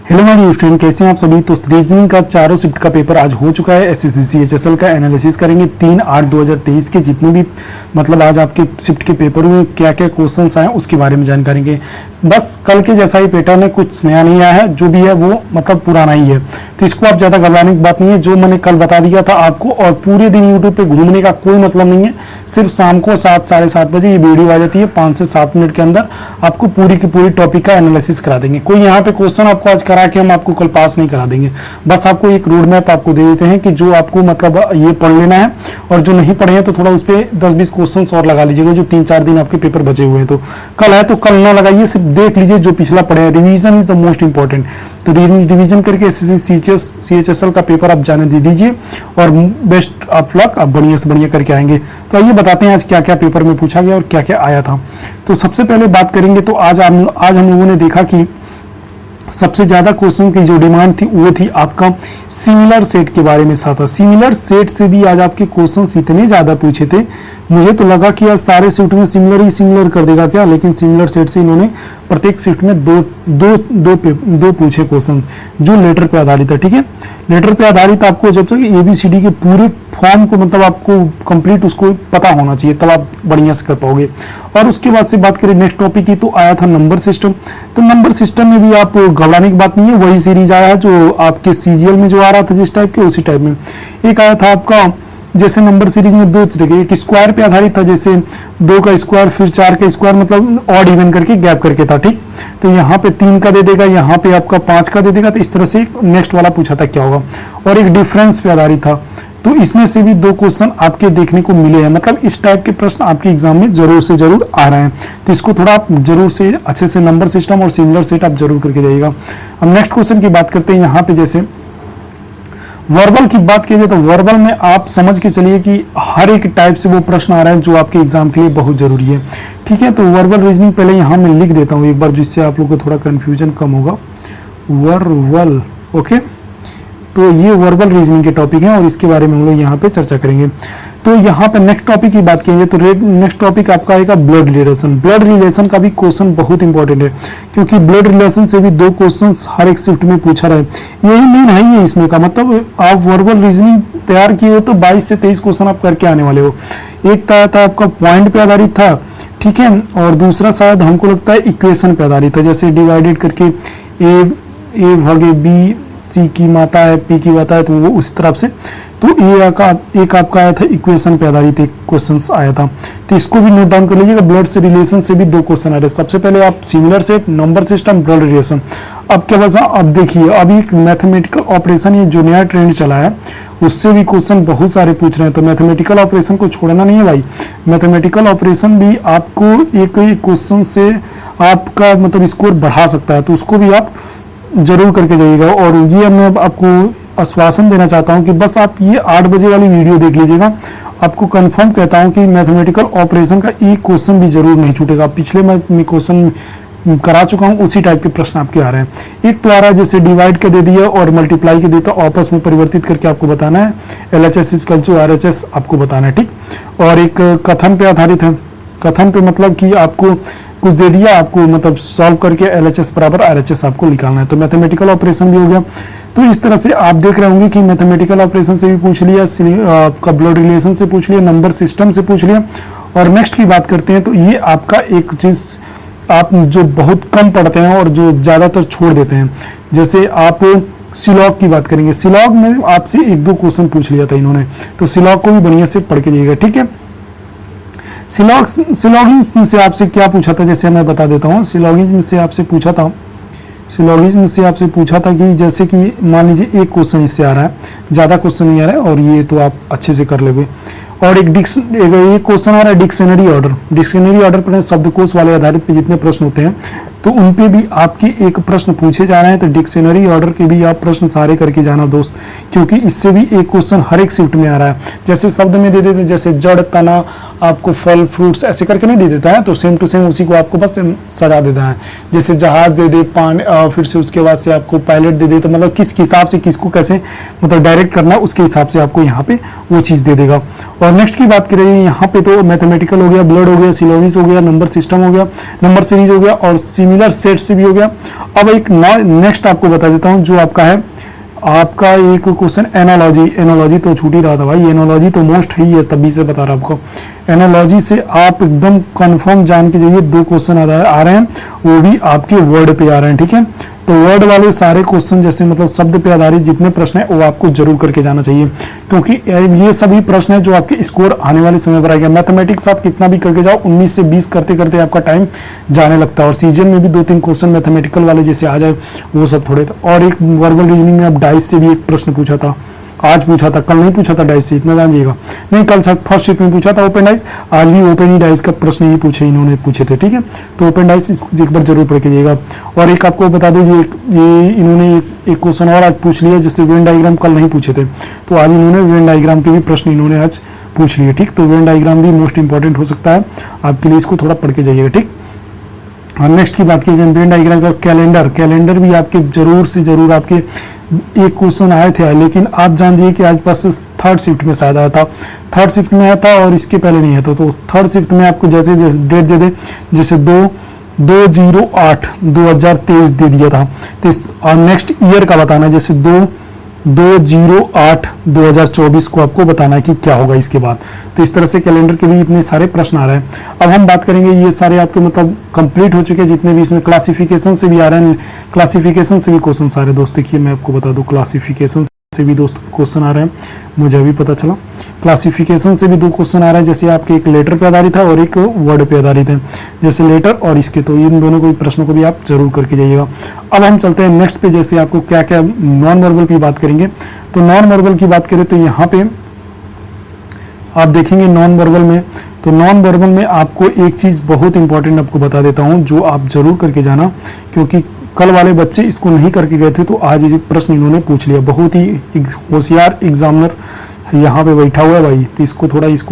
Hello my student, कैसे हैं आप सभी। तो रीजनिंग का चारों शिफ्ट का पेपर आज हो चुका है। एसएससी सीएचएसएल का एनालिसिस करेंगे 3/8/2023 के जितने भी मतलब आज आपके शिफ्ट के पेपर में क्या क्या क्वेश्चंस आए उसके बारे में जानकारी देंगे। बस कल के जैसा ही पैटर्न है, कुछ नया नहीं आया है, जो भी है वो मतलब पुराना ही है। तो इसको आप ज़्यादा घबराने की बात नहीं है। जो मैंने कल बता दिया था आपको, और पूरे दिन यूट्यूब पे घूमने का कोई मतलब नहीं है। सिर्फ शाम को 7 साढ़े 7 बजे ये वीडियो आ जाती है, 5 से 7 मिनट के अंदर आपको पूरी की पूरी टॉपिक का एनालिसिस करा देंगे। कोई यहाँ पे क्वेश्चन आपको आज करा के हम आपको कल पास नहीं करा देंगे। बस आपको एक रोड मैप आपको दे देते हैं कि जो आपको मतलब ये पढ़ लेना है, और जो नहीं पढ़े हैं तो थोड़ा उस पर 10-20 क्वेश्चन और लगा लीजिएगा। जो 3-4 दिन आपके पेपर बचे हुए हैं, तो कल है तो कल ना लगाइए, सिर्फ देख लीजिए जो पिछला पढ़े हैं। Revision is the most important. तो रिवीजन करके एसएससी सीएचएसएल का पेपर आप जाने दे दीजिए, और बेस्ट ऑफ लक, आप बढ़िया से बढ़िया करके आएंगे। तो आइए बताते हैं आज क्या क्या पेपर में पूछा गया और क्या क्या आया था। तो सबसे पहले बात करेंगे तो आज हम लोगों ने देखा कि सबसे ज्यादा क्वेश्चन की जो डिमांड थी वो थी आपका सिमिलर सेट के बारे में था। सिमिलर सेट से भी आज आपके क्वेश्चंस इतने ज्यादा पूछे थे, मुझे तो लगा कि आज सारे शिफ्ट में सिमिलर ही सिमिलर कर देगा क्या, लेकिन सिमिलर सेट से इन्होंने प्रत्येक शिफ्ट में दो पूछे क्वेश्चन जो लेटर पे आधारित है। ठीक है, लेटर पे आधारित आपको जब तक ABCD के पूरे फॉर्म को मतलब आपको कंप्लीट उसको पता होना चाहिए, तब आप बढ़िया से कर पाओगे। और उसके बाद से बात करें नेक्स्ट टॉपिक की, तो आया था नंबर सिस्टम। तो नंबर सिस्टम में भी आप घबराने की बात नहीं है, वही सीरीज आया है जो आपके CGL में जो आ रहा था जिस टाइप के, उसी टाइप में एक आया था आपका। जैसे नंबर सीरीज में दो तरह के, एक स्क्वायर पे आधारित था, जैसे 2 का स्क्वायर फिर 4 का स्क्वायर, मतलब ऑड इवन करके गैप करके था। ठीक, तो यहाँ पे 3 का दे देगा, यहाँ पे आपका 5 का दे देगा। तो इस तरह से नेक्स्ट वाला पूछा था क्या होगा। और एक डिफरेंस पे आधारित था, तो इसमें से भी 2 क्वेश्चन आपके देखने को मिले हैं। मतलब इस टाइप के प्रश्न आपके एग्जाम में जरूर से जरूर आ रहे हैं, तो इसको थोड़ा आप जरूर से अच्छे से नंबर सिस्टम और सिमिलर सेट आप जरूर करके जाइएगा। अब नेक्स्ट क्वेश्चन की बात करते हैं। यहाँ पे जैसे वर्बल की बात कीजिए, तो वर्बल में आप समझ के चलिए कि हर एक टाइप से वो प्रश्न आ रहा है जो आपके एग्जाम के लिए बहुत जरूरी है। ठीक है, तो वर्बल रीजनिंग पहले यहाँ मैं लिख देता हूँ एक बार, जिससे आप लोग को थोड़ा कंफ्यूजन कम होगा। वर्बल, ओके, तो ये वर्बल रीजनिंग के टॉपिक हैं और इसके बारे में हम लोग यहाँ पे चर्चा करेंगे। तो यहाँ पे नेक्स्ट टॉपिक की बात कीजिए, तो नेक्स्ट टॉपिक आपका आएगा ब्लड रिलेशन। ब्लड रिलेशन का भी क्वेश्चन बहुत इंपॉर्टेंट है, क्योंकि ब्लड रिलेशन से भी 2 क्वेश्चन हर एक शिफ्ट में पूछा रहा है। यही मेन है ये इसमें का मतलब, आप वर्बल रीजनिंग तैयार किए हो तो 22 से 23 क्वेश्चन आप करके आने वाले हो। एक था आपका पॉइंट पे आधारित था, ठीक है, और दूसरा शायद हमको लगता है इक्वेशन पे आधारित था, जैसे डिवाइडेड करके ए भागे बी, C की माता है, P की माता है, तो वो उस तरफ से। तो एक आपका आया था इक्वेशन पे आधारित एक क्वेश्चन आया था, तो इसको भी नोट डाउन कर लीजिएगा। ब्लड से रिलेशन से भी 2 क्वेश्चन आ रहे। सबसे पहले आप similar set, number system, blood relation. अब क्या बचा, अब देखिए अभी एक मैथमेटिकल ऑपरेशन, ये जो नया ट्रेंड चला है उससे भी क्वेश्चन बहुत सारे पूछ रहे हैं। तो मैथमेटिकल ऑपरेशन को छोड़ना नहीं है भाई। मैथमेटिकल ऑपरेशन भी आपको एक क्वेश्चन से आपका मतलब स्कोर बढ़ा सकता है, तो उसको भी आप जरूर करके जाइएगा। और ये मैं आपको आश्वासन देना चाहता हूं कि बस आप ये 8 बजे वाली वीडियो देख लीजिएगा। आपको कंफर्म कहता हूं कि मैथमेटिकल ऑपरेशन का एक क्वेश्चन भी जरूर नहीं छूटेगा। पिछले मैं क्वेश्चन करा चुका हूं, उसी टाइप के प्रश्न आपके आ रहे हैं। एक तो आ रहा है जैसे डिवाइड के दे दिया और मल्टीप्लाई के देता, आपस में परिवर्तित करके आपको बताना है। LHS इक्वल टू RHS आपको बताना है। ठीक, और एक कथन पे आधारित है। कथन पे मतलब कि आपको कुछ दे दिया, आपको मतलब सॉल्व करके LHS बराबर RHS आपको निकालना है। तो मैथमेटिकल ऑपरेशन भी हो गया। तो इस तरह से आप देख रहे होंगे कि मैथमेटिकल ऑपरेशन से भी पूछ लिया, आपका ब्लड रिलेशन से पूछ लिया, नंबर सिस्टम से पूछ लिया। और नेक्स्ट की बात करते हैं, तो ये आपका एक चीज आप जो बहुत कम पढ़ते हैं और जो ज्यादातर छोड़ देते हैं, जैसे आप सिलॉग की बात करेंगे। सिलॉग में आपसे 1-2 क्वेश्चन पूछ लिया था इन्होंने, तो सिलॉग को भी बढ़िया से पढ़ के जाइएगा। ठीक है, सिलॉगिज्म से आपसे क्या पूछा था, जैसे मैं बता देता हूँ। सिलॉगिज्म से आपसे पूछा था कि जैसे कि मान लीजिए एक क्वेश्चन इससे आ रहा है, ज़्यादा क्वेश्चन नहीं आ रहा है, और ये तो आप अच्छे से कर लोगे। और एक क्वेश्चन आ रहा है डिक्शनरी ऑर्डर। डिक्शनरी ऑर्डर पर शब्दकोश वाले आधारित पे जितने प्रश्न होते हैं, तो उन पे भी आपके एक प्रश्न पूछे जा रहे हैं। तो डिक्शनरी ऑर्डर के भी आप प्रश्न सारे करके जाना दोस्त, क्योंकि इससे भी एक क्वेश्चन हर एक शिफ्ट में आ रहा है। जैसे शब्द में दे देते हैं, जैसे जड़, तना, आपको फल फ्रूट्स ऐसे करके नहीं दे देता है, तो सेम टू सेम उसी को आपको बस सजा देता है। जैसे जहाज दे दे, पानी, फिर से उसके बाद से आपको पायलट दे दे, तो मतलब किस हिसाब से किसको कैसे मतलब डायरेक्ट करना है उसके हिसाब से आपको यहाँ पे वो चीज़ दे देगा। और नेक्स्ट की बात करें यहाँ पे तो मैथमेटिकल हो गया, ब्लड हो गया, सिलोविस हो गया, नंबर सिस्टम हो गया, नंबर सीरीज हो गया और सिमिलर सेट से भी हो गया। अब एक नेक्स्ट आपको बता देता हूँ जो आपका है, आपका एक क्वेश्चन एनालॉजी। एनालॉजी तो छूट ही रहा था भाई, एनालॉजी तो मोस्ट है ही है, तभी से बता रहा आपको। एनालॉजी से आप एकदम कंफर्म जान के जाइए, 2 क्वेश्चन आ रहे हैं, वो भी आपके वर्ड पे आ रहे हैं, ठीक है। तो वर्ड वाले सारे क्वेश्चन जैसे मतलब शब्द पे आधारित जितने प्रश्न है वो आपको जरूर करके जाना चाहिए, क्योंकि ये सभी प्रश्न है जो आपके स्कोर आने वाले समय पर आएगा। मैथमेटिक्स आप कितना भी करके जाओ, 19 से 20 करते करते आपका टाइम जाने लगता है, और सीजन में भी 2-3 क्वेश्चन मैथमेटिकल वाले जैसे आ जाए वो सब थोड़े। और एक वर्बल रीजनिंग में अब डाइस से भी एक प्रश्न पूछा था, आज पूछा था, कल नहीं पूछा था डाइस से, इतना जानिएगा। नहीं, कल फर्स्ट शिफ्ट में पूछा था ओपन डाइस, आज भी ओपन ही डाइस का प्रश्न ही पूछे इन्होंने पूछे थे, ठीक है। तो ओपन डाइस एक बार जरूर पढ़ के जाइएगा। और एक आपको बता दूं, ये इन्होंने एक क्वेश्चन और आज पूछ लिया, जैसे वेन डायग्राम कल नहीं पूछे थे, तो आज इन्होंने वेन डायग्राम के भी प्रश्न इन्होंने आज पूछ लिए, ठीक। तो वेन डायग्राम भी मोस्ट इंपॉर्टेंट हो सकता है आपके लिए, इसको थोड़ा पढ़ के जाइएगा, ठीक। और नेक्स्ट की बात कीजिए वेन डायग्राम का, कैलेंडर भी आपके जरूर से जरूर आपके एक क्वेश्चन आए थे, लेकिन आप जानिए कि आज पास थर्ड शिफ्ट में शायद आया था, थर्ड शिफ्ट में आया था और इसके पहले नहीं आया था। तो थर्ड शिफ्ट में आपको जैसे डेट दे दे, जैसे 2/08/2023 दे दिया था, तो और नेक्स्ट ईयर का बताना है, जैसे 2/08/2024 को आपको बताना है कि क्या होगा इसके बाद। तो इस तरह से कैलेंडर के भी इतने सारे प्रश्न आ रहे हैं। अब हम बात करेंगे, ये सारे आपके मतलब कंप्लीट हो चुके हैं जितने भी इसमें क्लासिफिकेशन से भी आ रहे हैं, क्लासिफिकेशन से भी क्वेश्चन आ रहे हैं दोस्त। देखिए मैं आपको बता दूं, क्लासिफिकेशन से भी दोस्त क्वेश्चन आ रहे हैं, मुझे अभी पता चला। क्लासिफिकेशन से भी 2 क्वेश्चन आ रहे हैं, जैसे आपके एक लेटर पे आधारित है और एक वर्ड पे आधारित है, जैसे लेटर और इसके, तो इन दोनों को प्रश्नों को भी आप जरूर करके जाइएगा। अब हम चलते हैं नेक्स्ट पे, जैसे आपको क्या क्या नॉन वर्बल की बात करेंगे। तो नॉन वर्बल की बात करें तो यहाँ पे आप देखेंगे नॉन वर्बल में, तो नॉन वर्बल में आपको एक चीज़ बहुत इंपॉर्टेंट आपको बता देता हूँ जो आप जरूर करके जाना, क्योंकि कल वाले बच्चे इसको नहीं करके गए थे, तो आज ये प्रश्न इन्होंने पूछ लिया। बहुत ही होशियार एग्जामिनर यहाँ पे बैठा हुआ है भाई, तो इसको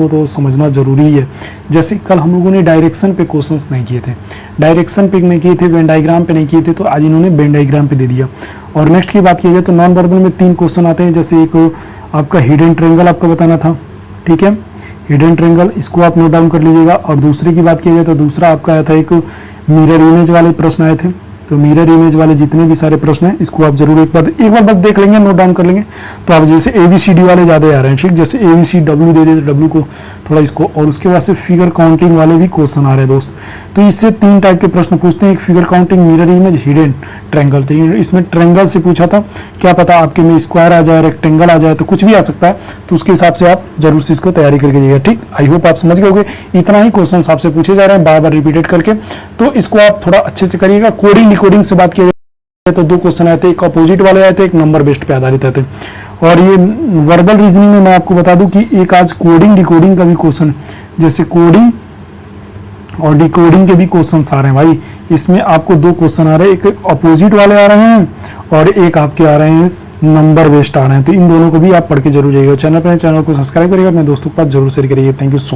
तो समझना जरूरी है। जैसे कल हम लोगों ने डायरेक्शन पे क्वेश्चंस नहीं किए थे, डायरेक्शन पे नहीं किए थे, वेन डायग्राम पे नहीं किए थे, तो आज इन्होंने वेन डायग्राम पे दे दिया। और नेक्स्ट की बात की जाए तो नॉन वर्बल में 3 क्वेश्चन आते हैं, जैसे एक आपका हिडन ट्रायंगल आपका बताना था, ठीक है, हिडन ट्रायंगल, इसको आप नोट डाउन कर लीजिएगा। और दूसरे की बात की जाए तो दूसरा आपका आया था एक मिरर इमेज वाले प्रश्न आए थे, तो मिरर इमेज वाले जितने भी सारे प्रश्न हैं इसको आप जरूर एक बार बस देख लेंगे, नोट डाउन कर लेंगे। तो आप जैसे ABCD वाले ज़्यादा आ रहे हैं, ठीक, जैसे ABCW दे देते, W को थोड़ा इसको, और उसके बाद से फिगर काउंटिंग वाले भी क्वेश्चन आ रहे हैं दोस्त। तो इससे 3 टाइप के प्रश्न पूछते हैं, एक figure counting, mirror image, hidden triangle. तो इसमें ट्रायंगल से पूछा था, क्या पता आपके में स्क्वायर आ जाए, रेक्टेंगल आ जाए, तो कुछ भी आ सकता है, तो उसके हिसाब से आप जरूर से इसको तैयारी करके जाइएगा, ठीक। आई होप आप समझ गए होंगे, इतना ही क्वेश्चन आपसे पूछे जा रहे हैं बार बार रिपीटेड करके, तो इसको आप थोड़ा अच्छे से करिएगा। कोडिंग डिकोडिंग से बात किया तो 2 क्वेश्चन आए थे, एक अपोजिट वाले आए थे, एक नंबर बेस्ड पे आधारित आए थे। और ये वर्बल रीजनिंग में मैं आपको बता दूं कि एक आज कोडिंग डिकोडिंग का भी क्वेश्चन, जैसे कोडिंग और डिकोडिंग के भी क्वेश्चन आ रहे हैं भाई। इसमें आपको 2 क्वेश्चन आ रहे हैं, एक अपोजिट वाले आ रहे हैं और एक आपके आ रहे हैं नंबर बेस्ड आ रहे हैं। तो इन दोनों को भी आप पढ़ के जरूर जाइएगा। चैनल को सब्सक्राइब करिएगा, अपने दोस्तों के पास जरूर शेयर करिएगा। Thank you so much.